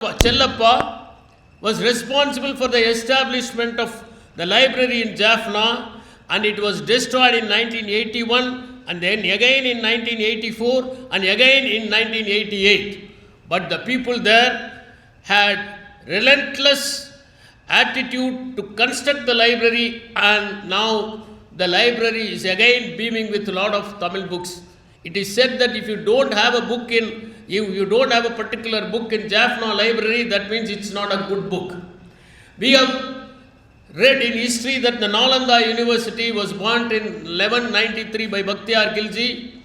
Chellappa was responsible for the establishment of the library in Jaffna, and it was destroyed in 1981 and then again in 1984 and again in 1988. But the people there had relentless attitude to construct the library, and now the library is again beaming with a lot of Tamil books. It is said that if you don't have a book you don't have a particular book in Jaffna library, that means it's not a good book. We have read in history that the Nalanda University was burnt in 1193 by Bakhtiyar Khilji.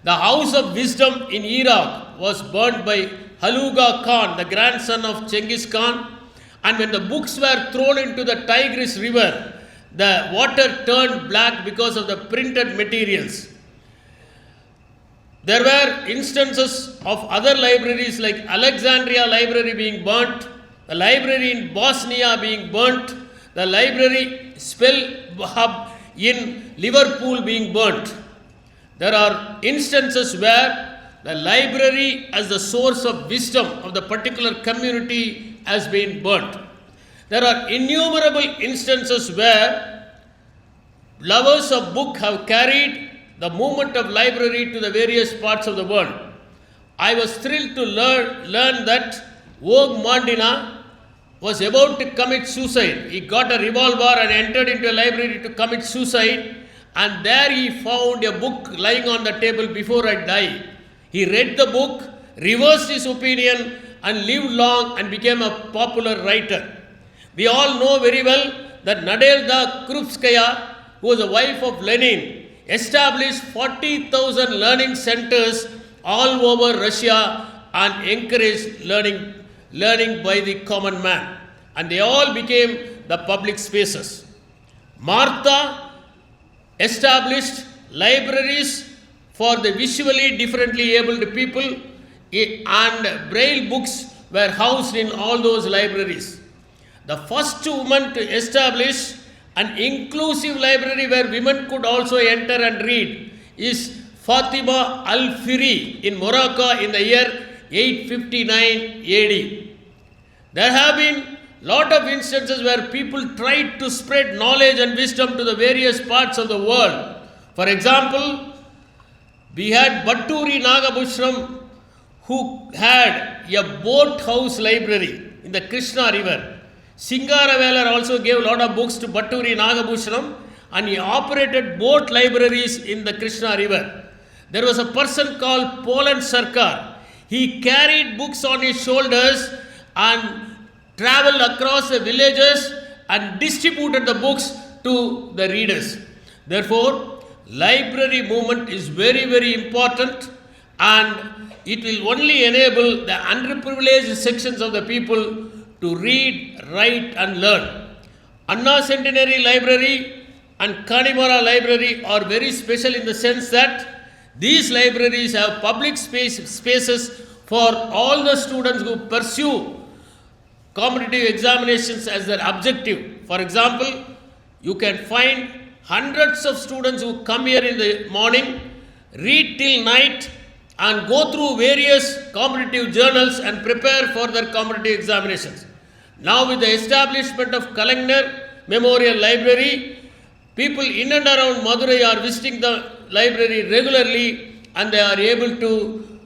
The House of Wisdom in Iraq was burnt by Haluga Khan, the grandson of Genghis Khan. And when the books were thrown into the Tigris river, the water turned black because of the printed materials. There were instances of other libraries like Alexandria Library being burnt, the library in Bosnia being burnt, the library Spell Hub in Liverpool being burnt. There are instances where the library as the source of wisdom of the particular community has been burnt. There are innumerable instances where lovers of book have carried the movement of library to the various parts of the world. I was thrilled to learn that Og Mandina was about to commit suicide. He got a revolver and entered into a library to commit suicide, and there he found a book lying on the table before I die. He read the book, reversed his opinion, and lived long and became a popular writer. We all know very well that Nadelda Krupskaya, who was the wife of Lenin, established 40,000 learning centers all over Russia and encouraged learning by the common man. And they all became the public spaces. Martha established libraries for the visually differently abled people, and braille books were housed in all those libraries. The first woman to establish an inclusive library where women could also enter and read is Fatima Al-Firi in Morocco in the year 859 AD. There have been lot of instances where people tried to spread knowledge and wisdom to the various parts of the world. For example, we had Batturi Nagabhushram, who had a boat house library in the Krishna river. Singaravelar also gave a lot of books to Batturi Nagabhushram, and he operated boat libraries in the Krishna river. There was a person called Poland Sarkar. He carried books on his shoulders and traveled across the villages and distributed the books to the readers. Therefore, library movement is very, very important, and it will only enable the underprivileged sections of the people to read, write and learn. Anna Centenary Library and Kanimara Library are very special in the sense that these libraries have public spaces for all the students who pursue competitive examinations as their objective. For example, you can find hundreds of students who come here in the morning, read till night and go through various competitive journals and prepare for their competitive examinations. Now with the establishment of Kalangner Memorial Library, people in and around Madurai are visiting the library regularly, and they are able to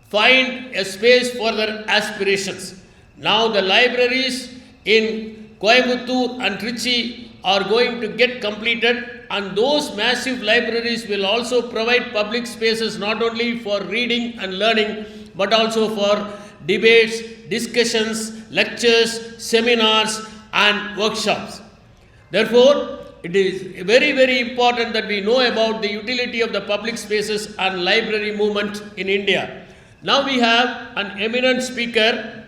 find a space for their aspirations. Now the libraries in Coimbatore and Trichy are going to get completed, and those massive libraries will also provide public spaces not only for reading and learning but also for debates, discussions, lectures, seminars and workshops. Therefore, it is very, very important that we know about the utility of the public spaces and library movement in India. Now we have an eminent speaker,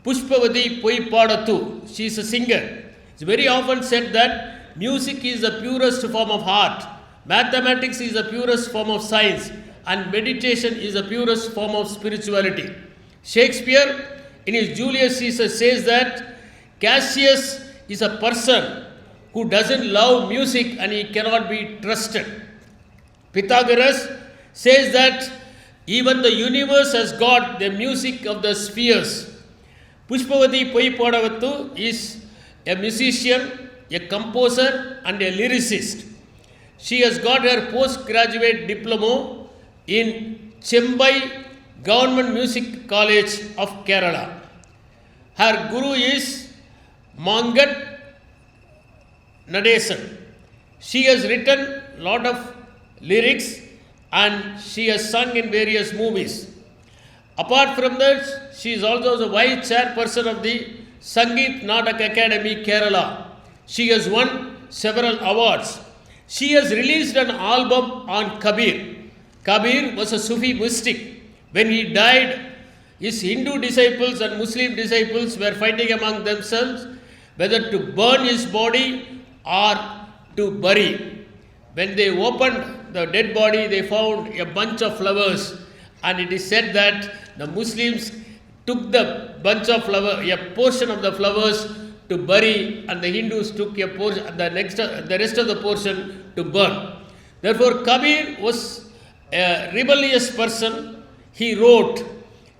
Pushpavati Poipadatu. She is a singer. It's very often said that music is the purest form of art, mathematics is the purest form of science, and meditation is the purest form of spirituality. Shakespeare in his Julius Caesar says that Cassius is a person who doesn't love music and he cannot be trusted. Pythagoras says that Even the universe has got the music of the spheres. Pushpavati Poipodavattu is a musician, a composer and a lyricist. She has got her postgraduate diploma in Chennai Government Music College of Kerala. Her guru is Mangat Nadesan. She has written a lot of lyrics and she has sung in various movies. Apart from that, she is also the vice chairperson of the Sangeet Natak Academy Kerala. She has won several awards. She has released an album on Kabir. Kabir was a Sufi mystic. When he died, his Hindu disciples and Muslim disciples were fighting among themselves whether to burn his body or to bury. When they opened the dead body, they found a bunch of flowers, and it is said that the Muslims took the bunch of flower, a portion of the flowers to bury, and the Hindus took a portion, the rest of the portion to burn. Therefore, Kabir was a rebellious person. He wrote,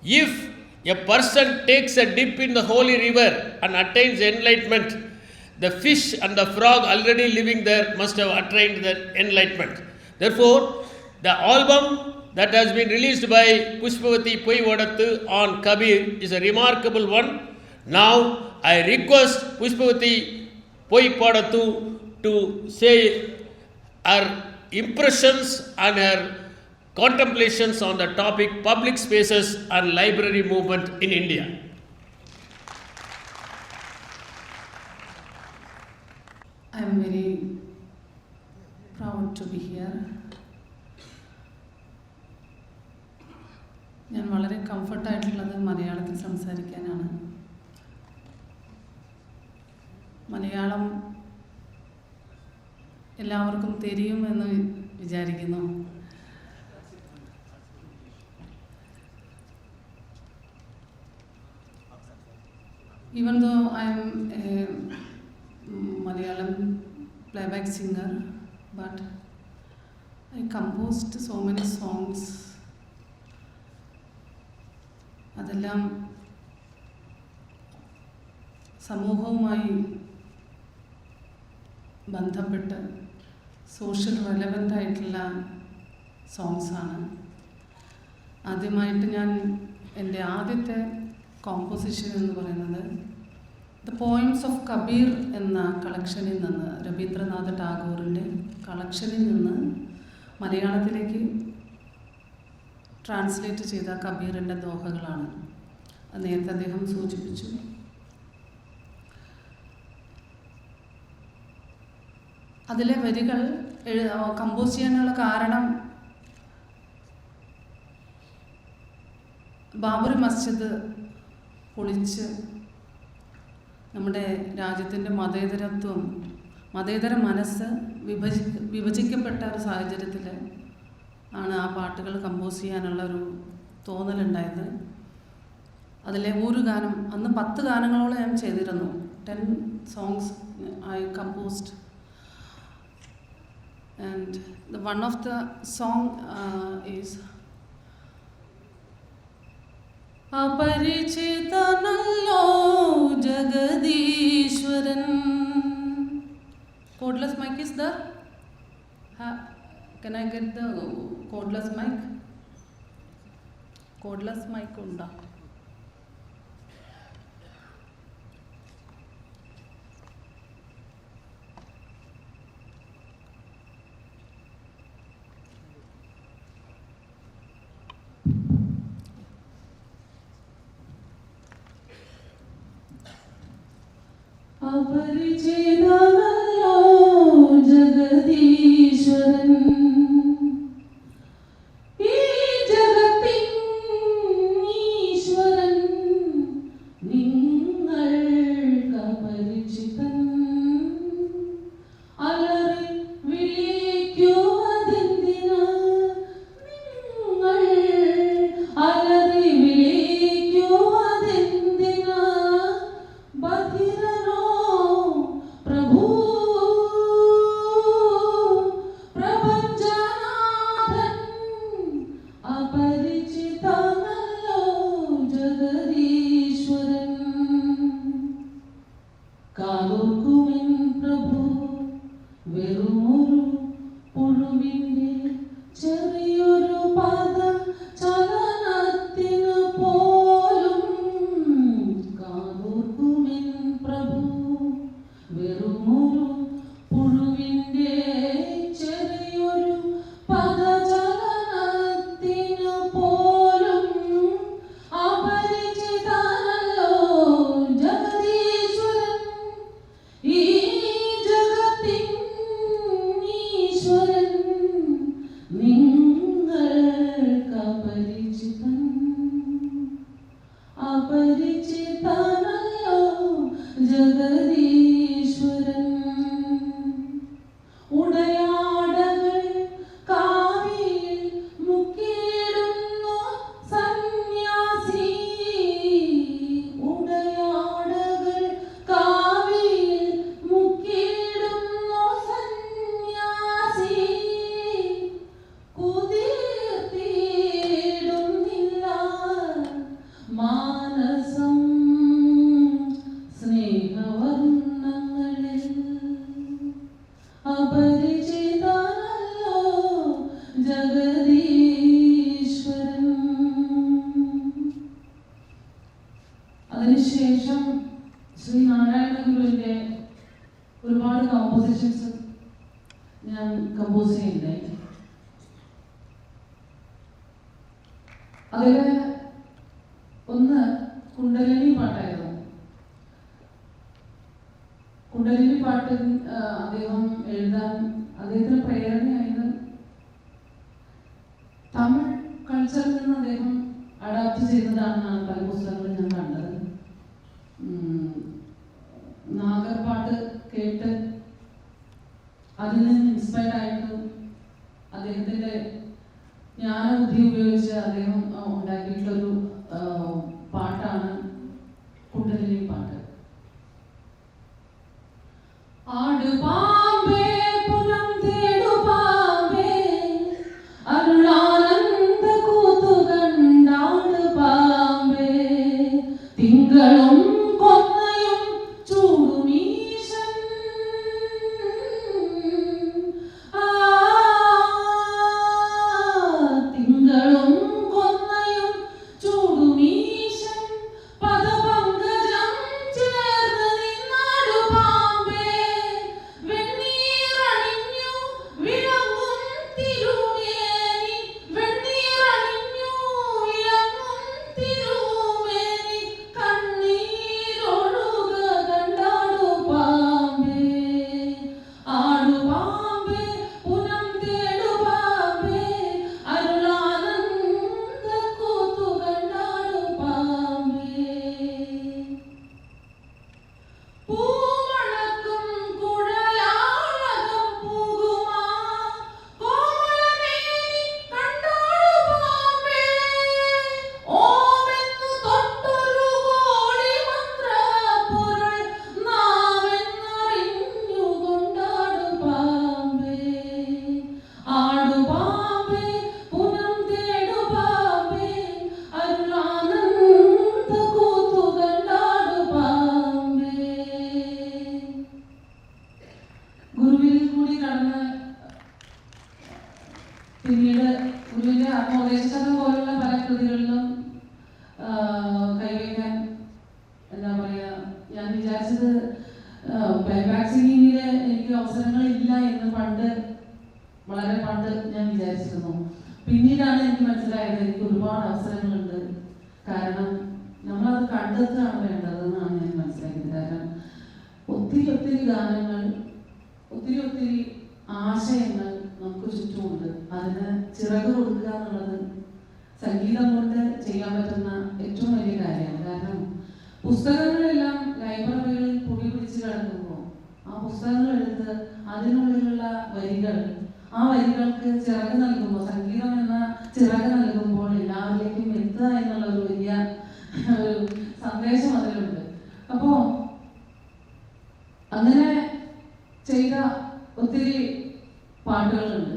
if a person takes a dip in the holy river and attains enlightenment, the fish and the frog already living there must have attained the enlightenment. Therefore, the album that has been released by Pushpavati Poivodathu on Kabir is a remarkable one. Now, I request Pushpavati Poivodathu to say her impressions and her contemplations on the topic public spaces and library movement in India. I am very proud to be here. ഞാൻ വളരെ കംഫർട്ടായിട്ടുള്ളത് മലയാളത്തിൽ സംസാരിക്കാനാണ്. മലയാളം എല്ലാവർക്കും தெரிയുമെന്ന് വിചാരിക്കുന്നു. Even though I am a Malayalam playback singer, but I composed so many songs. അതെല്ലാം സമൂഹവുമായി ബന്ധപ്പെട്ട് social relevant ആയിട്ടുള്ള സോങ്സാണ്. ആദ്യമായിട്ട് ഞാൻ എൻ്റെ ആദ്യത്തെ കോമ്പോസിഷൻ എന്ന് പറയുന്നത് ദ പോയിംസ് ഓഫ് കബീർ എന്ന കളക്ഷനിൽ നിന്ന്, രവീന്ദ്രനാഥ ടാഗോറിൻ്റെ കളക്ഷനിൽ നിന്ന് മലയാളത്തിലേക്ക് ട്രാൻസ്ലേറ്റ് ചെയ്ത കബീറിൻ്റെ ദോഹകളാണ്. അത് നേരത്തെ അദ്ദേഹം സൂചിപ്പിച്ചു. അതിലെ വരികൾ കമ്പോസ് ചെയ്യാനുള്ള കാരണം ബാബറി മസ്ജിദ് പൊളിച്ച് നമ്മുടെ രാജ്യത്തിൻ്റെ മതേതരത്വം, മതേതര മനസ്സ് വിഭജിക്കപ്പെട്ട ഒരു സാഹചര്യത്തിൽ ആണ് ആ പാട്ടുകൾ കമ്പോസ് ചെയ്യാനുള്ള ഒരു തോന്നലുണ്ടായത്. അതിലെ ഒരു ഗാനം, അന്ന് 10 ഗാനങ്ങളോളം ഞാൻ ചെയ്തിരുന്നു. 10 songs I composed. And one of the song is അപരിചിതനല്ലോ ജഗദീശ്വരൻ. Cordless mic is there? Can I get the cordless mic? Cordless mic unda? അപരിചിതനല്ലോ ജഗദീശ്വരൻ, ഈ ജഗത്തിൻ ഈശ്വരൻ, നിങ്ങൾക്ക് അപരിചിതൻ. അലറി വിളിക്കുവതെന്തിനാ നിങ്ങൾ, അലറി വിളിക്കുവതെന്തിനാ, ബധിരനോ അപരിചിതനല്ലോ ജഗദീശ്വരൻ. ഉടയാടകൾ കാവിയിൽ മുക്കിയിടുന്നു സന്യാസി. ഉടയാടകൾ കാവിയിൽ മുക്കിയിടുന്നു സന്യാസി. കുതിർത്തിടുന്നില്ല മാനസം സ്നേഹവർണ്ണങ്ങളിൽ. അപരിചിതനല്ലോ ജഗദീശ്വരൻ. അതിനുശേഷം ശ്രീ നാരായണ ഗുരുവിൻ്റെ ഒരുപാട് കമ്പോസിഷൻസ് ഞാൻ കമ്പോസ് ചെയ്യുന്നുണ്ടായി. അതിൽ ഒന്ന് കുണ്ടലിനി പാട്ടായിരുന്നു. കുണ്ടലിനി പാട്ട് അദ്ദേഹം എഴുതാൻ അദ്ദേഹത്തിന് പ്രേരണയായത് തമിഴ് കൾച്ചറിൽ നിന്ന് അദ്ദേഹം അഡാപ്റ്റ് ചെയ്തതാണെന്നാണ് പല പുസ്തകങ്ങളും ഞാൻ കണ്ടത്. നാഗർപാട്ട് കേട്ട് അതിൽ നിന്ന് ഇൻസ്പയർഡ് ആയിട്ട് അദ്ദേഹത്തിൻ്റെ ജ്ഞാനബുദ്ധി ഉപയോഗിച്ച് അദ്ദേഹം ഉണ്ടാക്കിയിട്ടുള്ളൊരു പാട്ടാണ് കുണ്ടലിനി പാട്ട്. ആട് പാമ്പേ പുനം തേടു പാമ്പേ അരുളാനന്ദ കൂത്തു കണ്ടാട് പാമ്പേ. തിങ്കളും കൊന്നയും ചൂടുമീശൻ തിങ്കളും കൊന്നയും ചൂടുമീശൻ പദപങ്കജം ചേർന്ന് നിന്നാടു പാമ്പേ. വെണ്ണീറണിഞ്ഞു വിളങ്ങും തിരുമേനി വെണ്ണീറണിഞ്ഞു വിളങ്ങും തിരുമേനി കണ്ണീരൊഴുക കണ്ടാടു പാമ്പേ. ആടു പാമ്പേ പുനം തേടു പാമ്പേ അരുളാനന്ദ കൂത്തു കണ്ടാടു പാമ്പേ. പൂമണക്കും കുഴലാളകം പൂകുമാ കോമളമേനി കണ്ടാടു പാമ്പേ. ഓമെന്നു തൊട്ടൊരു കോടി മന്ത്രപ്പൊരുൾ നാവെന്നറിഞ്ഞു കൊണ്ടാടു പാമ്പേ. ആടു പാമ്പേ പുനം തേടു പാമ്പേ അരുളാനന്ദ കൂത്തു കണ്ടാടു പാമ്പേ. ഗുരുവിൽ കൂടി കടന്ന് പിന്നീട് ഗുരുവിന്റെ ആത്മോപദേശം പോലുള്ള പല കൃതികളിലും കൈവയ്ക്കാൻ എന്താ പറയാ, ഞാൻ വിചാരിച്ചത് പ്ലേബാക്ക് സിംഗിങ്ങിൽ എനിക്ക് അവസരങ്ങളില്ല എന്ന് വളരെ പണ്ട് ഞാൻ വിചാരിച്ചിരുന്നു. പിന്നീടാണ് എനിക്ക് മനസ്സിലായത് എനിക്ക് ഒരുപാട് അവസരങ്ങളുണ്ട്. കാരണം നമ്മളത് കണ്ടെത്തുകയാണ് വേണ്ടതെന്നാണ് ഞാൻ മനസ്സിലാക്കിയത്. കാരണം ഒത്തിരി ഗാനങ്ങൾ, ഒത്തിരി ആശയങ്ങൾ നമുക്ക് ചുറ്റുമുണ്ട്. അതിന് ചിറക് കൊടുക്കുക എന്നുള്ളത് സംഗീതം കൊണ്ട് ചെയ്യാൻ പറ്റുന്ന ഏറ്റവും വലിയ കാര്യമാണ്. കാരണം പുസ്തകങ്ങളെല്ലാം ലൈബ്രറികളിൽ പൊടി പിടിച്ച് കിടക്കുമ്പോൾ ആ പുസ്തകങ്ങൾ എടുത്ത് അതിനുള്ളിലുള്ള വരികൾ, ആ വരികൾക്ക് ചിറക് നൽകുമ്പോൾ, സംഗീതം എന്ന ചിറക് നൽകുമ്പോൾ എല്ലാവരിലേക്കും എത്തുക എന്നുള്ള ഒരു വലിയ ഒരു സന്ദേശം അതിലുണ്ട്. അപ്പോൾ അങ്ങനെ ചെയ്ത ഒത്തിരി പാട്ടുകളുണ്ട്.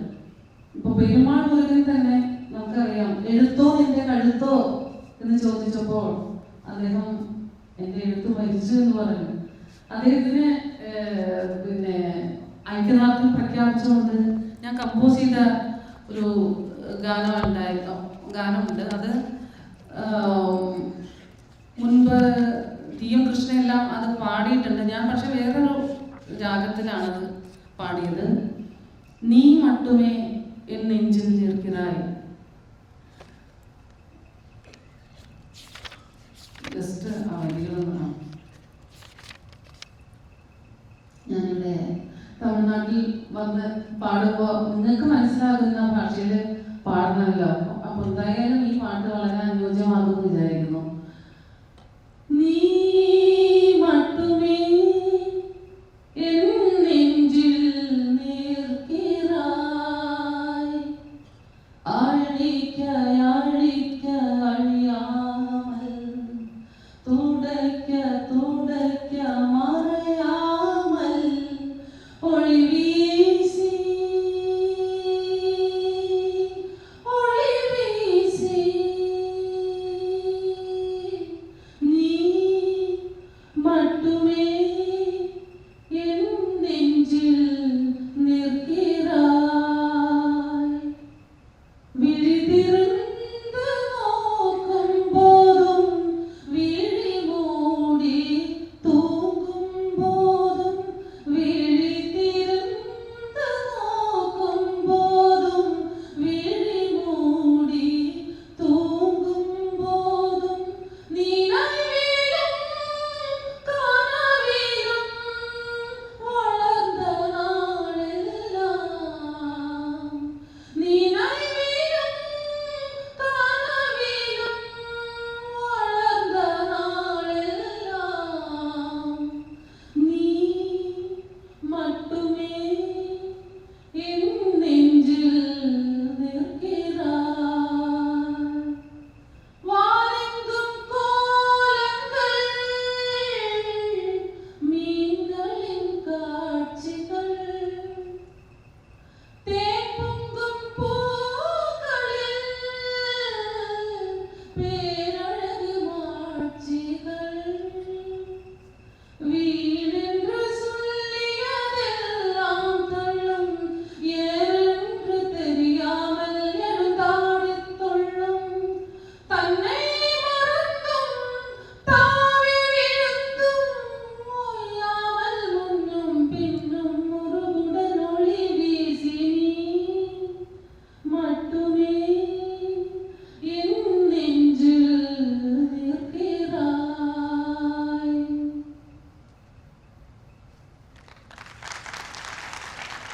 ഇപ്പൊ പെരുമാൾ മുരുകൻ തന്നെ നമുക്കറിയാം, എഴുത്തോ നിന്റെ കഴുത്തോ എന്ന് ചോദിച്ചപ്പോൾ അദ്ദേഹം എൻ്റെ എഴുത്ത് മരിച്ചു എന്ന് പറഞ്ഞു. അദ്ദേഹത്തിന് പിന്നെ ഐക്യദാർഢ്യം പ്രഖ്യാപിച്ചുകൊണ്ട് ഞാൻ കമ്പോസ് ചെയ്ത ഒരു ഗാനമുണ്ട്. അത് മുൻപ് ടി.എം. കൃഷ്ണയെല്ലാം അത് പാടിയിട്ടുണ്ട്. ഞാൻ പക്ഷെ വേറൊരു രാഗത്തിലാണത് പാടിയത്. നീ മട്ടുമേ എൻ നെഞ്ചിൽ നിൽക്കായി. ജസ്റ്റ് ആ വരികളൊന്നാണ്. ഞാനിവിടെ തമിഴ്നാട്ടിൽ വന്ന് പാടുമ്പോൾ നിങ്ങൾക്ക് മനസ്സിലാകുന്ന ഭാഷയിൽ പാടണമല്ലോ. അപ്പൊ എന്തായാലും ഈ പാട്ട് വളരെ അനുയോജ്യമാകുമെന്ന് വിചാരിക്കുന്നു.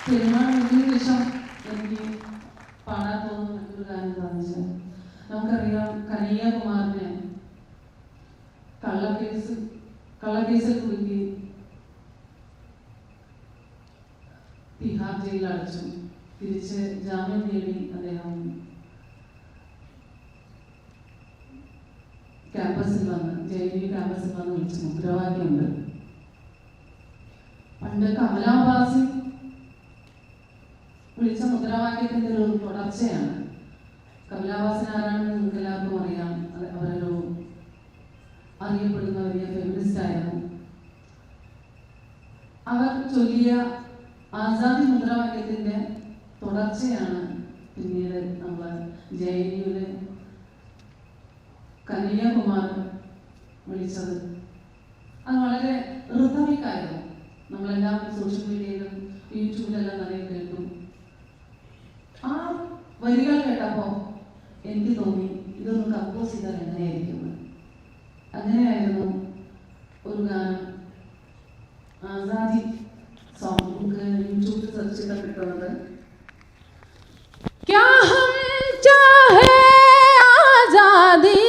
പെരുമാറിയതിനു ശേഷം എനിക്ക് പാടാൻ തോന്നുന്ന ഒരു കാര്യം എന്താണെന്ന് വെച്ചാൽ, നമുക്കറിയാം കനയ്യകുമാറിനെ കള്ളക്കേസിൽ കുടുക്കി തിഹാർ ജയിലിൽ അടച്ചു. തിരിച്ച് ജാമ്യം നേടി അദ്ദേഹം ക്യാമ്പസിൽ വന്ന് JNU ക്യാമ്പസിൽ വന്ന് വിളിച്ച മുദ്രാവാക്യമുണ്ട്. പണ്ട് കമലാവാസി വിളിച്ച മുദ്രാവാക്യത്തിൻ്റെ ഒരു തുടർച്ചയാണ്. കമലാവാസൻ ആരാണെന്ന് നിങ്ങൾക്ക് എല്ലാവർക്കും അറിയാം. അവരൊരു അറിയപ്പെടുന്ന വലിയ ഫെമിനിസ്റ്റ് ആയിരുന്നു. അവർ ചൊല്ലിയ ആസാദി മുദ്രാവാക്യത്തിൻ്റെ തുടർച്ചയാണ് പിന്നീട് നമ്മൾ JNUവിൽ കനയ്യകുമാർ വിളിച്ചത്. അത് വളരെ റിതമിക്കായിരുന്നു. നമ്മളെല്ലാം സോഷ്യൽ മീഡിയയിലും യൂട്യൂബിലെല്ലാം നിറയെ കേട്ടു. ആ വരികൾ കേട്ടപ്പോൾ എനിക്ക് തോന്നി ഇതൊന്ന് കമ്പോസ് ചെയ്താൽ എങ്ങനെയായിരിക്കും. അങ്ങനെയായിരുന്നു ഒരു ഗാനം, ആസാദി സോങ്. നമുക്ക് യൂട്യൂബിൽ സെർച്ച് ചെയ്താൽ കിട്ടുന്നത്. ക്യാ ഹം ചാഹേ ആസാദി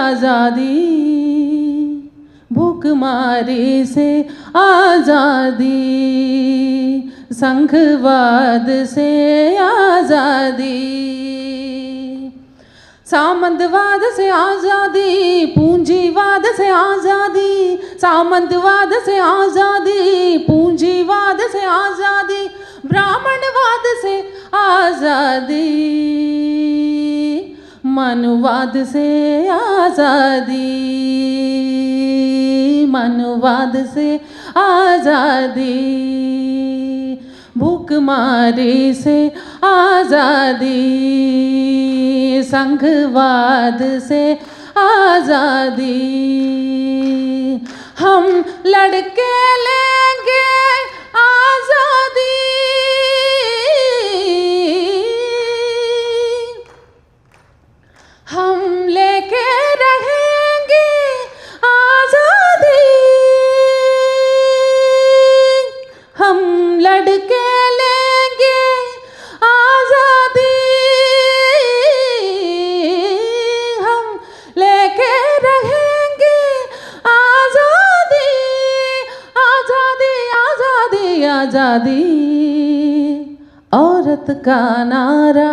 आजादी, भूखमारी से आजादी, संघवाद से आजादी, सामंतवाद से आजादी, पूंजीवाद से आजादी, सामंतवाद से आजादी, पूंजीवाद से आजादी, ब्राह्मणवाद से आजादी, मनुवाद से आजादी, मनुवाद से आजादी, भूखमारी से आजादी, संघवाद से आजादी, हम लड़के लेंगे आजादी, हम लेके रहेंगे आजादी, हम लड़के लेंगे आजादी, हम लेके रहेंगे आजादी, आज़ादी, औरत का नारा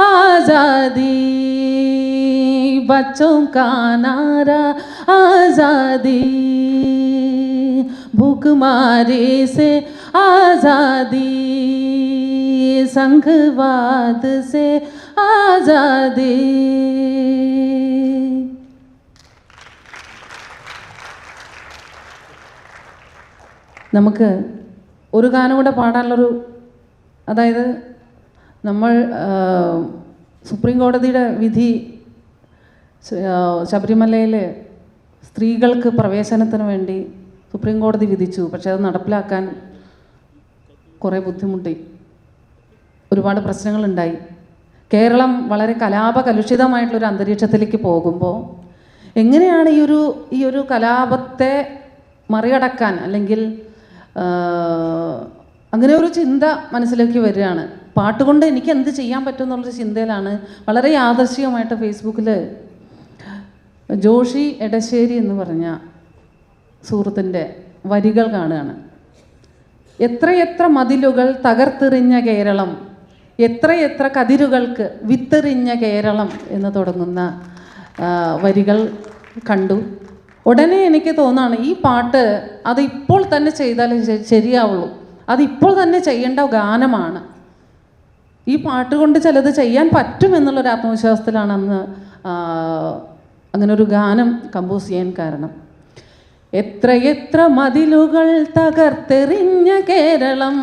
आज़ादी, बच्चों का नारा आज़ादी, भूखमारी से आज़ादी, संघवाद से आज़ादी. നമുക്ക് ഒരു ഗാനം കൂടെ പാടാനുള്ളൊരു, അതായത് നമ്മൾ സുപ്രീം കോടതിയുടെ വിധി ശബരിമലയിൽ സ്ത്രീകൾക്ക് പ്രവേശനത്തിന് വേണ്ടി സുപ്രീം കോടതി വിധിച്ചു. പക്ഷേ അത് നടപ്പിലാക്കാൻ കുറേ ബുദ്ധിമുട്ടി, ഒരുപാട് പ്രശ്നങ്ങളുണ്ടായി. കേരളം വളരെ കലാപകലുഷിതമായിട്ടുള്ളൊരു അന്തരീക്ഷത്തിലേക്ക് പോകുമ്പോൾ എങ്ങനെയാണ് ഈ ഒരു കലാപത്തെ മറികടക്കാൻ, അല്ലെങ്കിൽ അങ്ങനെ ഒരു ചിന്ത മനസ്സിലേക്ക് വരികയാണ്. പാട്ടുകൊണ്ട് എനിക്ക് എന്ത് ചെയ്യാൻ പറ്റും എന്നുള്ളൊരു ചിന്തയിലാണ് വളരെ യാദൃശ്ചികമായിട്ട് ഫേസ്ബുക്കിൽ ജോഷി എടശ്ശേരി എന്ന് പറഞ്ഞ സുഹൃത്തിൻ്റെ വരികൾ കാണുകയാണ്. എത്രയെത്ര മതിലുകൾ തകർത്തെറിഞ്ഞ കേരളം, എത്രയെത്ര കതിരുകൾക്ക് വിത്തെറിഞ്ഞ കേരളം എന്ന് തുടങ്ങുന്ന വരികൾ കണ്ടു. ഉടനെ എനിക്ക് തോന്നാണ് ഈ പാട്ട് അത് ഇപ്പോൾ തന്നെ ചെയ്താലേ ശരിയാവുള്ളൂ, അതിപ്പോൾ തന്നെ ചെയ്യേണ്ട ഗാനമാണ്. ഈ പാട്ട് കൊണ്ട് ചിലത് ചെയ്യാൻ പറ്റുമെന്നുള്ളൊരു ആത്മവിശ്വാസത്തിലാണ് അന്ന് അങ്ങനെ ഒരു ഗാനം കമ്പോസ് ചെയ്യാൻ കാരണം. എത്രയെത്ര മതിലുകൾ തകർത്തെറിഞ്ഞ കേരളം,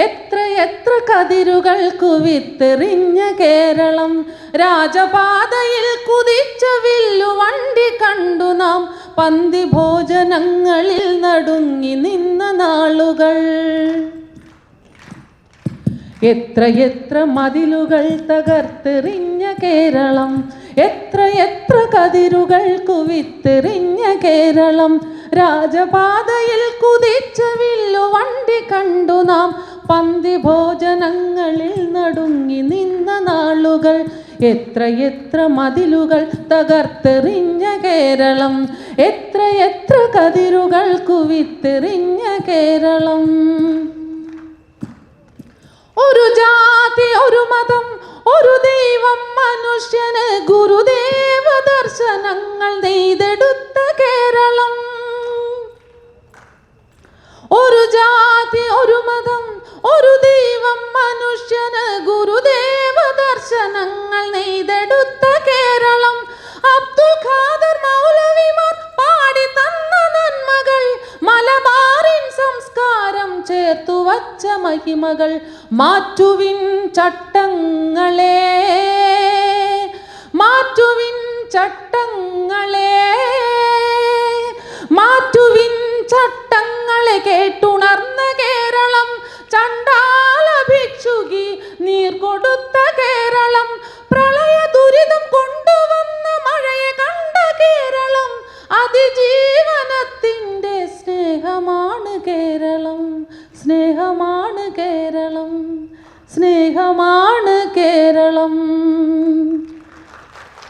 എത്രയെത്ര കതിരുകൾക്കു വിത്തെറിഞ്ഞ കേരളം, രാജപാതയിൽ കുതിച്ച വില്ലുവണ്ടി കണ്ടു നാം, പന്തി ഭോജനങ്ങളിൽ നടുങ്ങി നിന്ന നാളുകൾ. എത്രയെത്ര മതിലുകൾ തകർത്തെറിഞ്ഞ കേരളം, എത്രയെത്ര കതിരുകൾക്കു വിത്തെറിഞ്ഞ കേരളം, രാജപാതയിൽ കുതിച്ച വില്ലുവണ്ടി കണ്ടു നാം, പന്തി ഭോജനങ്ങളിൽ നടുങ്ങി നിന്ന നാളുകൾ. എത്രയെത്ര മതിലുകൾ തകർത്തെറിഞ്ഞ കേരളം, എത്രയെത്ര കതിരുകൾക്കു വിത്തെറിഞ്ഞ കേരളം. ഒരു ജാതി, ഒരു മതം, ഒരു ദൈവം, മനുഷ്യന് ഗുരുദേവ ദർശനങ്ങൾ നെയ്തെടുത്ത കേരളം. ഒരു ജാതി, ഒരു മതം, ഒരു ദൈവം, മനുഷ്യന് ഗുരുദേവ ദർശനങ്ങൾ നെയ്തെടുത്ത കേരളം. അബ്ദുൽ ഖാദർ മൗലവിമാർ പാടി തന്ന നന്മകൾ, മലബാറിൻ സംസ്കാരം ചേർത്തു വച്ച മഹിമകൾ. മാറ്റുവിൻ ചട്ടങ്ങളെ, മാറ്റുവിൻ ചട്ടങ്ങളെ, മാറ്റുവിൻ ചട്ടങ്ങളെ, കേട്ടുണർന്ന കേരളം. ചണ്ടാല ഭിക്ഷുകി നീർ കൊടുത്ത കേരളം, പ്രളയ ദുരിതം കൊണ്ടുവന്ന മഴയെ കണ്ട കേരളം. അതിജീവനത്തിൻ്റെ സ്നേഹമാണ് കേരളം, സ്നേഹമാണ് കേരളം, സ്നേഹമാണ് കേരളം.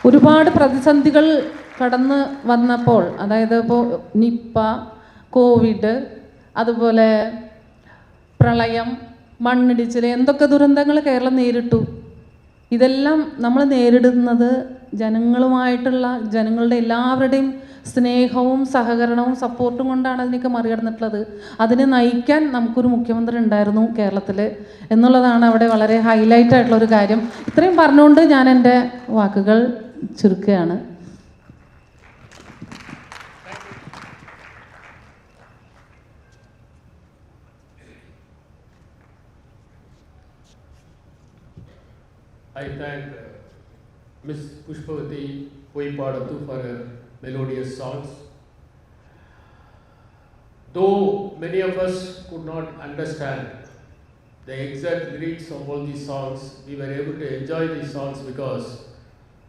ഒരുപാട് പ്രതിസന്ധികൾ കടന്ന് വന്നപ്പോൾ, അതായത് ഇപ്പോൾ നിപ്പ, കോവിഡ്, അതുപോലെ പ്രളയം, മണ്ണിടിച്ചിൽ, എന്തൊക്കെ ദുരന്തങ്ങൾ കേരളം നേരിട്ടു. ഇതെല്ലാം നമ്മൾ നേരിടുന്നത് ജനങ്ങളുമായിട്ടുള്ള, ജനങ്ങളുടെ എല്ലാവരുടെയും സ്നേഹവും സഹകരണവും സപ്പോർട്ടും കൊണ്ടാണ് അതിനൊക്കെ മറികടന്നിട്ടുള്ളത്. അതിനെ നയിക്കാൻ നമുക്കൊരു മുഖ്യമന്ത്രി ഉണ്ടായിരുന്നു കേരളത്തിൽ എന്നുള്ളതാണ് അവിടെ വളരെ ഹൈലൈറ്റ് ആയിട്ടുള്ളൊരു കാര്യം. ഇത്രയും പറഞ്ഞുകൊണ്ട് ഞാൻ എൻ്റെ വാക്കുകൾ ചുരുക്കുകയാണ്. I thank Miss Pushpavati Poipadatu for her melodious songs. Though many of us could not understand the exact lyrics of all these songs, we were able to enjoy these songs because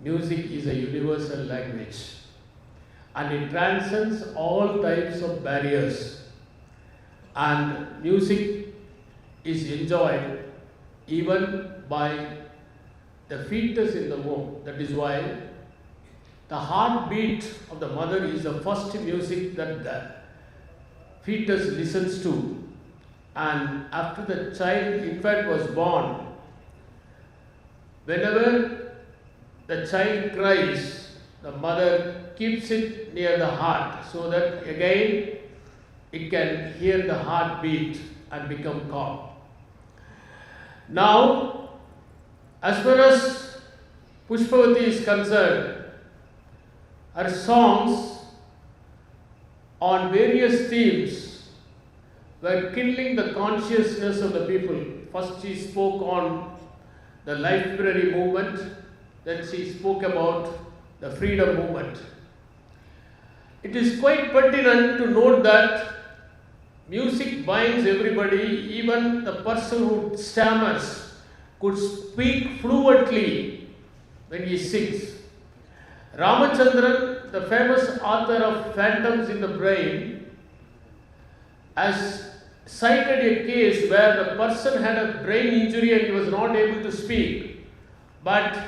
music is a universal language and it transcends all types of barriers, and music is enjoyed even by the fetus in the womb. That is why the heartbeat of the mother is the first music that the fetus listens to. And after the child infant was born, whenever the child cries, the mother keeps it near the heart so that again it can hear the heartbeat and become calm. Now, as far as Pushpavati is concerned, her songs on various themes were kindling the consciousness of the people. First, she spoke on the library movement, then she spoke about the freedom movement. It is quite pertinent to note that music binds everybody, even the person who stammers could speak fluently when he sings. Ramachandran, the famous author of Phantoms in the Brain, has cited a case where the person had a brain injury and he was not able to speak, but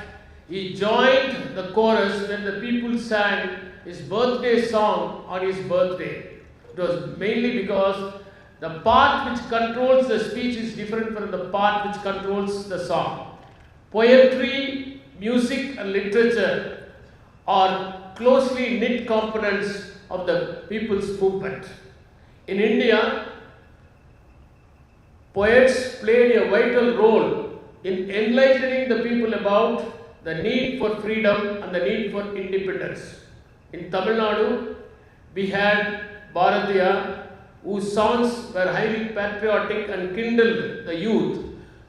he joined the chorus when the people sang his birthday song on his birthday. It was mainly because the part which controls the speech is different from the part which controls the song. Poetry, music and literature are closely knit components of the people's movement. In India, poets played a vital role in enlightening the people about the need for freedom and the need for independence. In Tamil Nadu, we had Bharatiya, whose songs were highly patriotic and kindled the youth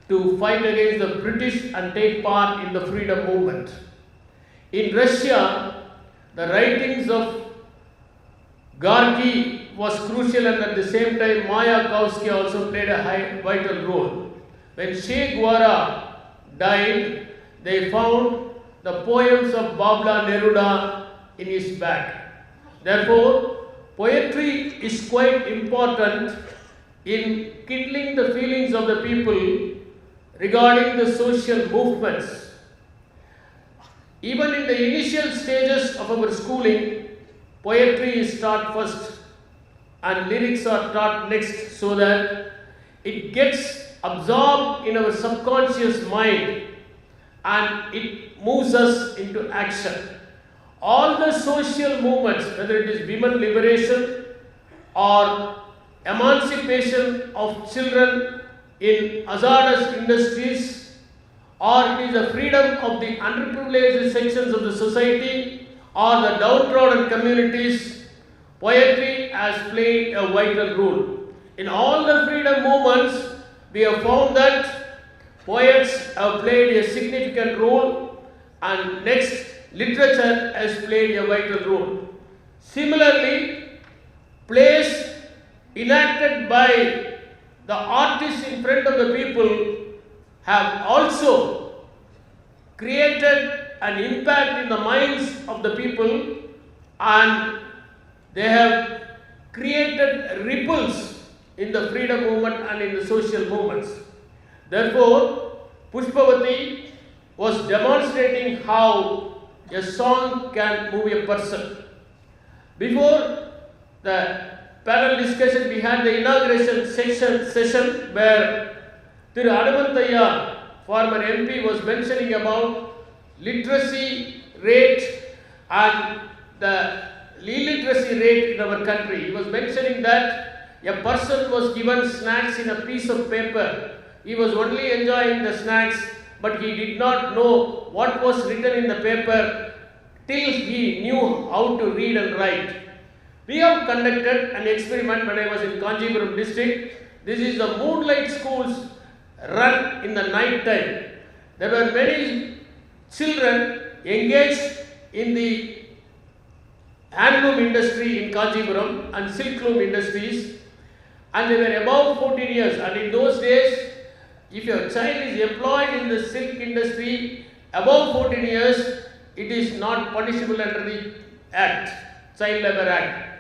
to fight against the British and take part in the freedom movement. In Russia, the writings of Gorky was crucial, and at the same time Mayakovsky also played a vital role. When Che Guevara died, they found the poems of Pablo Neruda in his bag. Therefore, poetry is quite important in kindling the feelings of the people regarding the social movements. Even in the initial stages of our schooling, poetry is taught first and lyrics are taught next, so that it gets absorbed in our subconscious mind and it moves us into action. All the social movements, whether it is women liberation or emancipation of children in hazardous industries, or it is the freedom of the underprivileged sections of the society or the downtrodden communities, poetry has played a vital role. In all the freedom movements, we have found that poets have played a significant role, and next, literature has played a vital role. Similarly, plays enacted by the artists in front of the people have also created an impact in the minds of the people, and they have created ripples in the freedom movement and in the social movements. Therefore, Pushpavati was demonstrating how a song can move a person. Before the panel discussion, we had the inauguration session where Thiru Anumantaiah, former MP, was mentioning about literacy rate and the illiteracy rate in our country. He was mentioning that a person was given snacks in a piece of paper. He was only enjoying the snacks, but he did not know what was written in the paper till he knew how to read and write. We have conducted an experiment when I was in Kanchipuram district. This is the moonlight schools run in the night time. There were many children engaged in the handloom industry in Kanchipuram and silk loom industries, and they were above 14 years. And in those days, if your child is employed in the silk industry above 14 years, it is not punishable under the Act, Child Labour Act.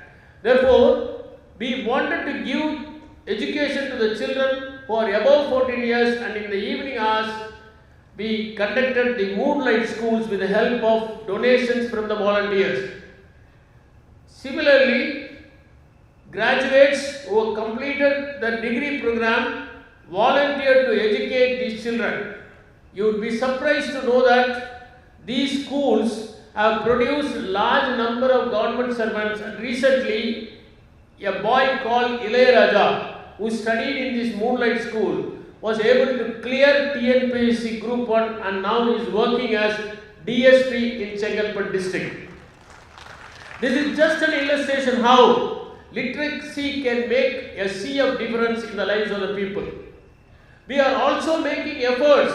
Therefore, we wanted to give education to the children who are above 14 years, and in the evening hours, we conducted the moonlight schools with the help of donations from the volunteers. Similarly, graduates who have completed the degree program volunteered to educate these children. You would be surprised to know that these schools have produced large number of government servants, and recently a boy called Ilayaraja, who studied in this Moonlight School, was able to clear TNPSC Group 1 and now is working as DSP in Chengalpattu district. This is just an illustration how literacy can make a sea of difference in the lives of the people. We are also making efforts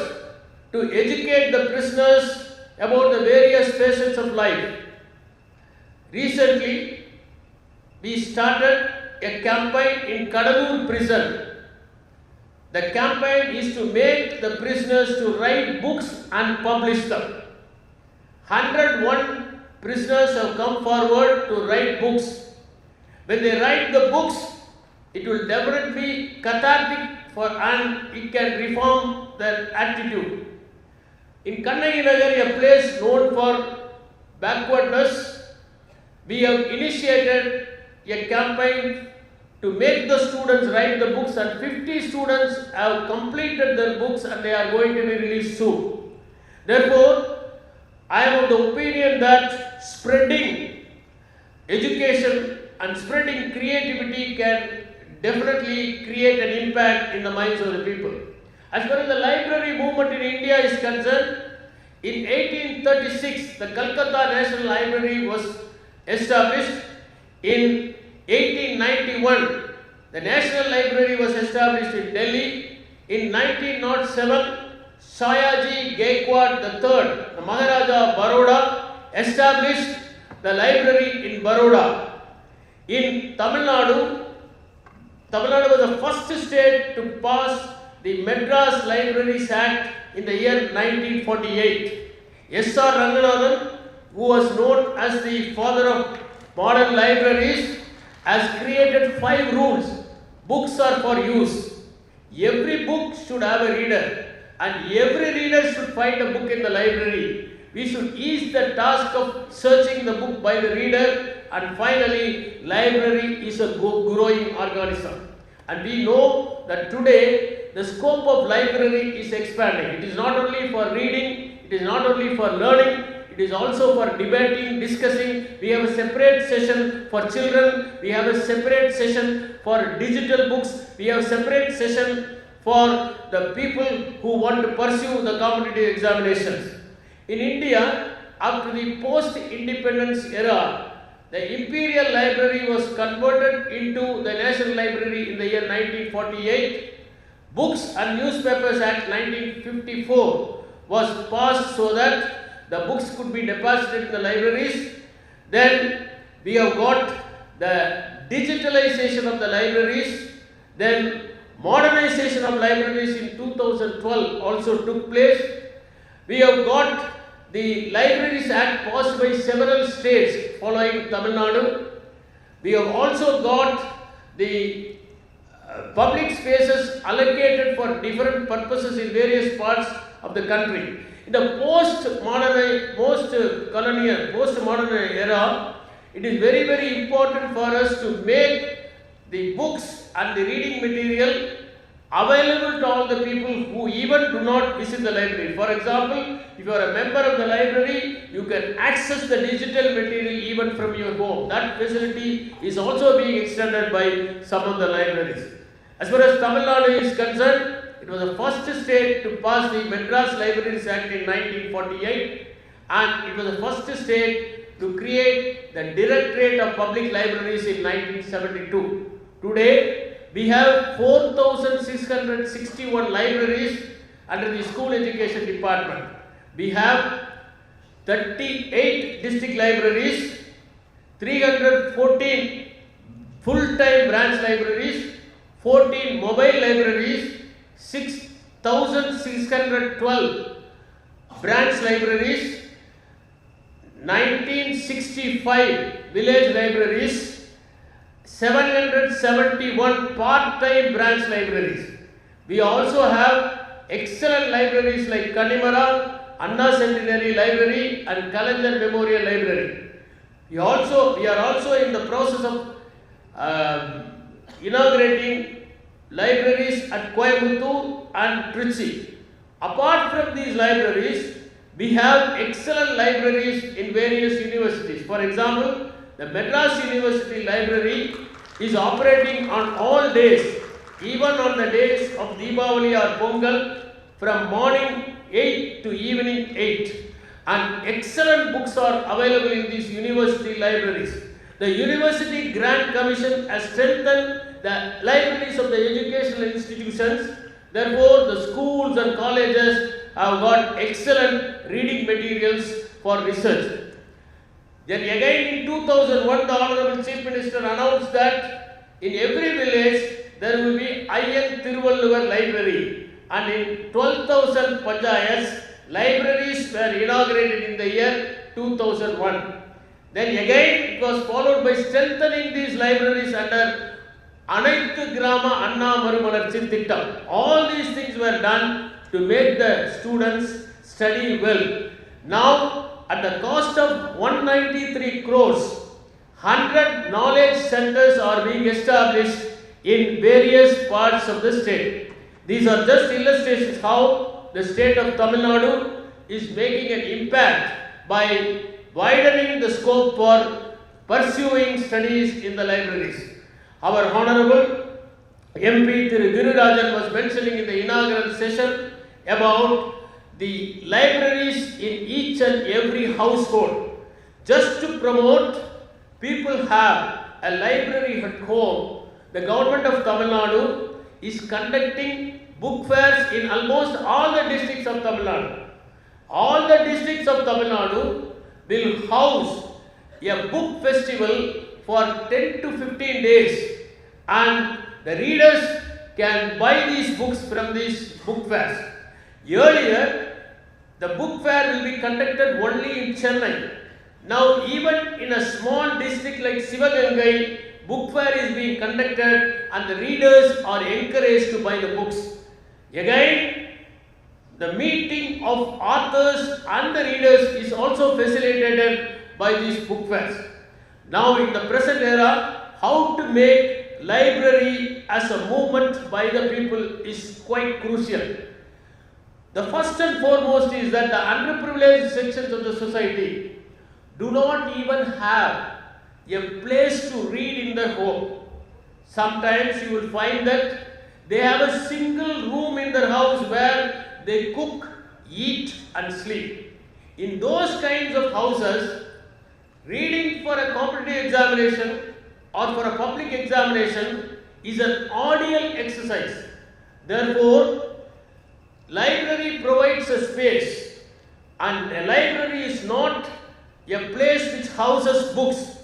to educate the prisoners about the various facets of life. Recently, we started a campaign in Kadalur prison. The campaign is to make the prisoners to write books and publish them. 101 prisoners have come forward to write books. When they write the books, it will definitely be cathartic and it can reform their attitude. In Chennai, a place known for backwardness, we have initiated a campaign to make the students write the books, and 50 students have completed their books and they are going to be released soon. Therefore, I am of the opinion that spreading education and spreading creativity can definitely create an impact in the minds of the people. As far as the library movement in India is concerned, in 1836, the Calcutta National Library was established. In 1891, the National Library was established in Delhi. In 1907, Shayaji Gaikwad III, the Maharaja of Baroda, established the library in Baroda. In Tamil Nadu was the first state to pass the Madras Libraries Act in the year 1948. S.R. Ranganathan, who was known as the father of modern libraries, has created 5 rules. Books are for use. Every book should have a reader, and every reader should find a book in the library. We should ease the task of searching the book by the reader, and finally, library is a growing organism. And we know that today the scope of library is expanding. It is not only for reading, it is not only for learning, it is also for debating, discussing. We have a separate session for children, we have a separate session for digital books, we have a separate session for the people who want to pursue the competitive examinations. In India, after the post-independence era, the Imperial Library was converted into the National Library in the year 1948. Books and Newspapers Act 1954 was passed so that the books could be deposited in the libraries. Then we have got the digitalization of the libraries. Then modernization of libraries in 2012 also took place. We have got the Libraries Act passed by several states following Tamil Nadu. We have also got the public spaces allocated for different purposes in various parts of the country. In the post-modern era, it is very, very important for us to make the books and the reading material available to all the people who even do not visit the library. For example, if you are a member of the library, you can access the digital material even from your home. That facility is also being extended by some of the libraries. As far as Tamil Nadu is concerned, it was the first state to pass the Madras Libraries Act in 1948, and it was the first state to create the Directorate of Public Libraries in 1972. Today, we have 4,661 libraries under the School Education Department. We have 38 district libraries, 314 full-time branch libraries, 14 mobile libraries, 6,612 branch libraries, 1965 village libraries, 771 part-time branch libraries. We also have excellent libraries like Kanimara, Anna Centenary Library and Kalajar Memorial Library. We are also in the process of inaugurating libraries at Coimbatore and Trichy. Apart from these libraries, we have excellent libraries in various universities. For example, the Madras University Library is operating on all days, even on the days of Deepavali or Pongal, from morning 8 to evening 8. And excellent books are available in these university libraries. The University Grant Commission has strengthened the libraries of the educational institutions. Therefore, the schools and colleges have got excellent reading materials for research. Then again in 2001, the Honorable Chief Minister announced that in every village there will be Ayyan Thiruvalluvar Library, and in 12,000 panchayats, libraries were inaugurated in the year 2001. Then again it was followed by strengthening these libraries under Anaithu Grama Anna Marumalarchi Thittam. All these things were done to make the students study well. Now, at the cost of 193 crores, 100 knowledge centers are being established in various parts of the state. These are just illustrations how the state of Tamil Nadu is making an impact by widening the scope for pursuing studies in the libraries. Our Honorable MP Girirajan was mentioning in the inaugural session about the libraries in each and every household. Just to promote people have a library at home, the government of Tamil Nadu is conducting book fairs in almost all the districts of Tamil Nadu. All the districts of Tamil Nadu will house a book festival for 10 to 15 days, and the readers can buy these books from these book fairs. Earlier, the book fair will be conducted only in Chennai. Now, even in a small district like Sivagangai, book fair is being conducted and the readers are encouraged to buy the books. Again, the meeting of authors and the readers is also facilitated by these book fairs. Now, in the present era, how to make library as a movement by the people is quite crucial. The first and foremost is that the underprivileged sections of the society do not even have a place to read in their home. Sometimes you will find that they have a single room in their house where they cook, eat and sleep. In those kinds of houses, reading for a competitive examination or for a public examination is an ideal exercise. Therefore, library provides a space, and a library is not a place which houses books.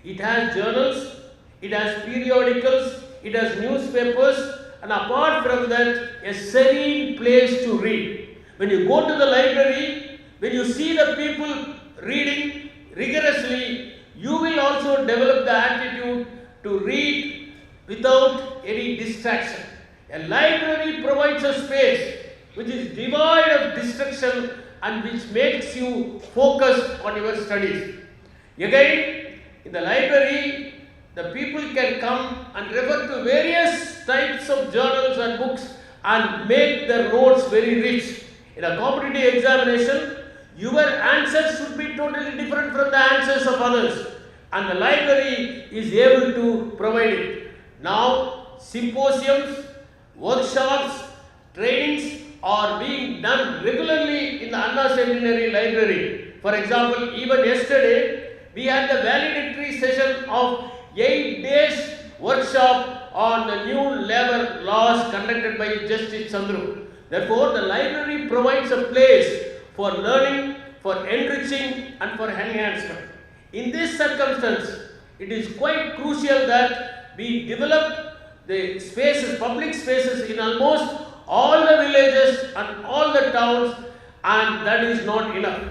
It has journals, it has periodicals, it has newspapers, and apart from that, a serene place to read. When you go to the library, when you see the people reading rigorously, you will also develop the attitude to read without any distraction. A library provides a space which is devoid of distraction and which makes you focus on your studies. Again, in the library, the people can come and refer to various types of journals and books and make their notes very rich. In a competitive examination, your answers should be totally different from the answers of others, and the library is able to provide it. Now, symposiums, workshops, trainings are being done regularly in the Anna Centenary Library. For example, even yesterday, we had the valedictory session of 8 days workshop on the new labor laws conducted by Justice Chandru. Therefore, the library provides a place for learning, for enriching and for enhancement. In this circumstance, it is quite crucial that we develop the spaces, public spaces in almost all the villages and all the towns, and that is not enough.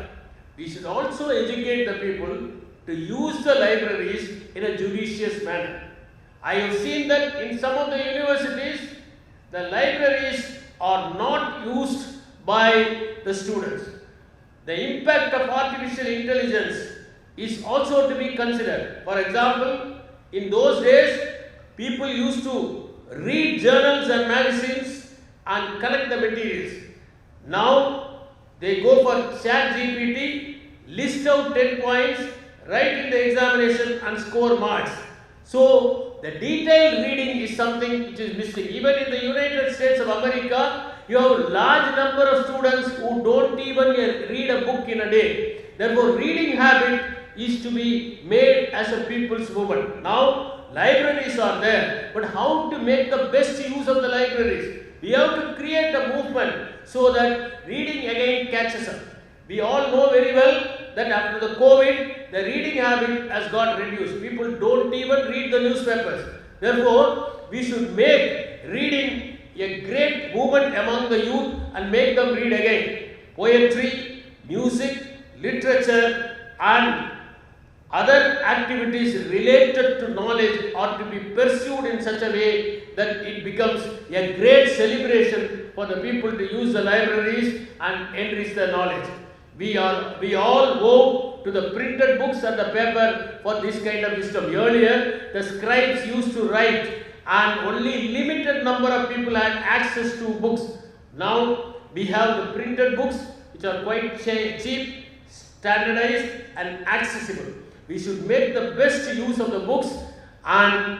We should also educate the people to use the libraries in a judicious manner. I have seen that in some of the universities, the libraries are not used by the students. The impact of artificial intelligence is also to be considered. For example, in those days, people used to read journals and magazines and collect the materials. Now they go for Chat GPT, list out 10 points, write in the examination and score marks. So the detailed reading is something which is missing. Even in the United States of America, you have a large number of students who don't even read a book in a day. Therefore, reading habit is to be made as a people's movement. Now, libraries are there, but how to make the best use of the libraries? We have to create a movement so that reading again catches up. We all know very well that after the COVID, the reading habit has got reduced. People don't even read the newspapers. Therefore, we should make reading a great movement among the youth and make them read again. Poetry, music, literature and other activities related to knowledge are to be pursued in such a way that it becomes a great celebration for the people to use the libraries and enrich their knowledge. We all owe to the printed books and the paper for this kind of wisdom. Earlier, the scribes used to write and only limited number of people had access to books. Now, we have the printed books which are quite cheap, standardized and accessible. We should make the best use of the books, and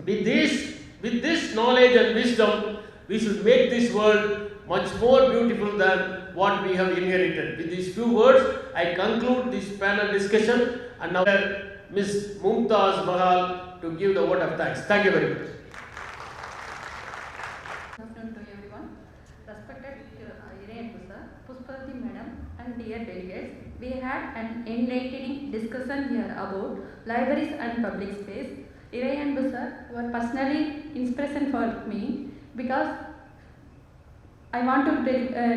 with this knowledge and wisdom, we should make this world much more beautiful than what we have inherited. With these few words, I conclude this panel discussion, and now Ms. Mumtaz Mahal to give the word of thanks. Thank you very much. Good afternoon to everyone. Respected Puspati Madam and dear delegates, we had an enlightening discussion here about libraries and public space. Irai and sir were personally inspiration for me because I want to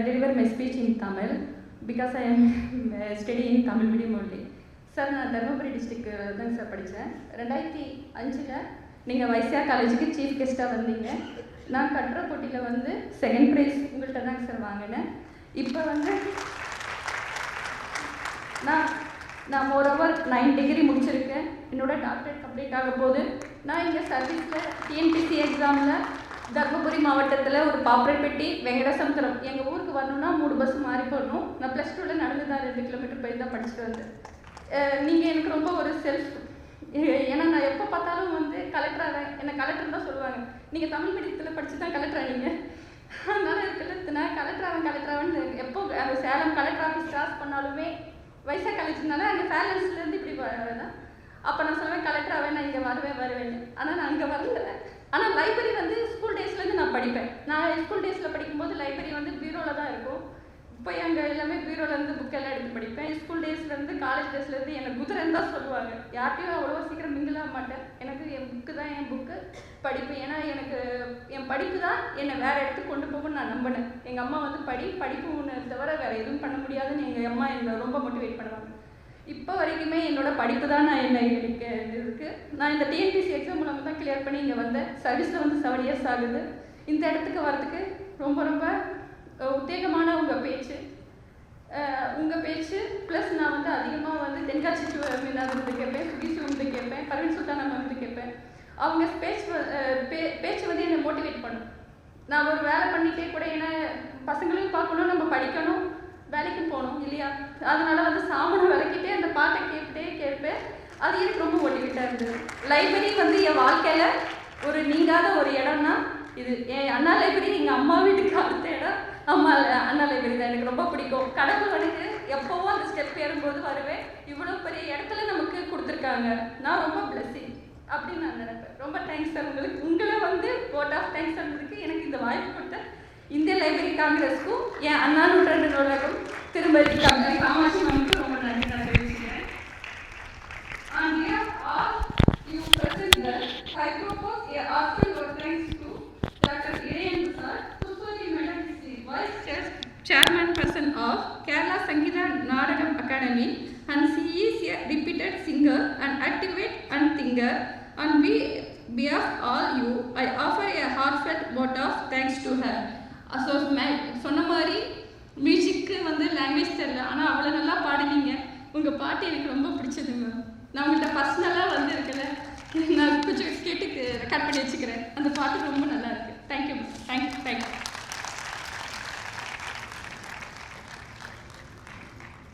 deliver my speech in Tamil because I am studying Tamil medium only. Sir நான் Dharmapuri district தாங்க sir படித்தேன். 2005 நீங்கள் வைசியா காலேஜுக்கு chief கெஸ்ட்டாக வந்தீங்க. நான் கட்டுரை போட்டியில் வந்து செகண்ட் ப்ரைஸ் உங்கள்கிட்ட தாங்க சார் வாங்கினேன். இப்போ வந்து நான் மோரோவர் 9 டிகிரி முடிச்சிருக்கேன். என்னோட டாக்டரேட் கம்ப்ளீட் ஆக போகுது. நான் இங்கே சர்வீஸில் டிஎன்பிசி எக்ஸாமில் தர்மபுரி மாவட்டத்தில் ஒரு பாப்பரேட் பெட்டி வெங்கடசமுத்திரம் எங்கள் ஊருக்கு வரணும்னா 3 பஸ் மாறி போடணும். நான் +2 நடந்து தான் 2 கிலோமீட்டர் போய் தான் படிச்சுட்டு வந்தேன். நீங்கள் எனக்கு ரொம்ப ஒரு செல்ஃப், ஏன்னா நான் எப்போ பார்த்தாலும் வந்து கலெக்டராக என்னை கலெக்டர் தான் சொல்லுவாங்க. நீங்கள் தமிழ் மீடியத்தில் படித்து தான் கலெக்டர் ஆனீங்க, அதனால் இருக்குல்ல நான் கலெக்டராகன்னு எப்போ அந்த சேலம் கலெக்டர் ஆஃபீஸ் கிராஸ் பண்ணாலுமே வைசா காலேஜ்னால அங்கே ஃபேலன்ஸ்லேருந்து இப்படி வரேன். அப்போ நான் சொல்லுவேன் கலெக்டராகவே நான் இங்கே வருவேன். ஆனால் நான் அங்கே வரல. ஆனால் லைப்ரரி வந்து ஸ்கூல் டேஸ்லேருந்து நான் படிப்பேன். நான் ஸ்கூல் டேஸில் படிக்கும்போது லைப்ரரி வந்து பீரோவில் தான் இருக்கும். இப்போ அங்கே எல்லாமே பீரோலேருந்து புக்கெல்லாம் எடுத்து படிப்பேன். ஸ்கூல் டேஸ்லேருந்து காலேஜ் டேஸ்லேருந்து என்னை குதிரைன்னு தான் சொல்லுவாங்க. யார்கிட்டையும் அவ்வளோவா சீக்கிரம் மிங்கிலாக மாட்டேன். எனக்கு என் புக்கு தான் என் புக்கு படிப்பு. ஏன்னா எனக்கு என் படிப்பு தான் என்னை வேறு இடத்துக்கு கொண்டு போகும்னு நான் நம்பினேன். எங்கள் அம்மா வந்து படிப்பு ஒன்று தவிர வேறு எதுவும் பண்ண முடியாதுன்னு எங்கள் அம்மா என்னை ரொம்ப மோட்டிவேட் பண்ணுவாங்க. இப்போ வரைக்குமே என்னோடய படிப்பு தான் நான் என்ன எனக்கு இருக்குது. நான் இந்த டிஎன்பிசி எக்ஸாம் மூலமாக தான் கிளியர் பண்ணி இங்கே வந்தேன். சர்வீஸில் வந்து 7 இயர்ஸ் ஆகுது. இந்த இடத்துக்கு வரதுக்கு ரொம்ப உத்தேகமான உங்கள் பேச்சு ப்ளஸ் நான் வந்து அதிகமாக வந்து தென்காட்சி மீனாக வந்து கேட்பேன், சுகீஷ் வந்து கேட்பேன், பர்வீன் சுல்தான் நம்ம வந்து கேட்பேன். அவங்க பேச்சு வந்து என்னை மோட்டிவேட் பண்ணும். நான் ஒரு வேலை பண்ணிகிட்டே கூட, ஏன்னா பசங்களையும் பார்க்கணும், நம்ம படிக்கணும், வேலைக்கும் போகணும் இல்லையா, அதனால் வந்து சாமனை விளக்கிட்டே அந்த பாட்டை கேட்பேன். அது எனக்கு ரொம்ப மோட்டிவேட்டாக இருந்தது. லைப்ரரி வந்து என் வாழ்க்கையில் ஒரு நீங்காத ஒரு இடம்னா இது என் அண்ணா லைப்ரரி. எங்கள் அம்மா வீட்டுக்கு அடுத்த இடம் அண்ணா லைப்ரரி தான். எனக்கு ரொம்ப பிடிக்கும். கடவுள் எனக்கு எப்போவும் அந்த ஸ்டெப் ஏறும்போது வருவேன். இவ்வளோ பெரிய இடத்துல நமக்கு கொடுத்துருக்காங்க, நான் ரொம்ப பிளெஸ்ஸிங் அப்படின்னு நான் நினைப்பேன். ரொம்ப தேங்க்ஸ் சார் உங்களை வந்து vote of thanks சொன்னதுக்கு எனக்கு இந்த வாய்ப்பு கொடுத்த இந்திய லைப்ரரி காங்கிரஸ்க்கும் என் அண்ணா நூற்றாண்டு நூலகம் திரும்பதி காமாட்சி மேமுக்கு ரொம்ப நன்றி நான் தெரிவிச்சுக்கிறேன். On behalf of you present here, I propose a heartfelt thanks to Dr. Irai sir, Puspati Madam is the Vice Chairman person of Kerala Sangeeta Nadagam Academy, and she is a reputed singer and activist and thinker. On behalf of all you, I offer a heartfelt vote of thanks to her. So சொன்ன மாதிரி மியூசிக்கு வந்து language தெரியல, ஆனால் அவ்வளோ நல்லா பாடுனீங்க. உங்கள் பாட்டு எனக்கு ரொம்ப பிடிச்சதுங்க. நான் உங்கள்கிட்ட பர்சனலாக வந்து இருக்கல, நான் கொஞ்சம் கேட்டு ரெக்கார்ட் பண்ணி வச்சுக்கிறேன். அந்த பாட்டு ரொம்ப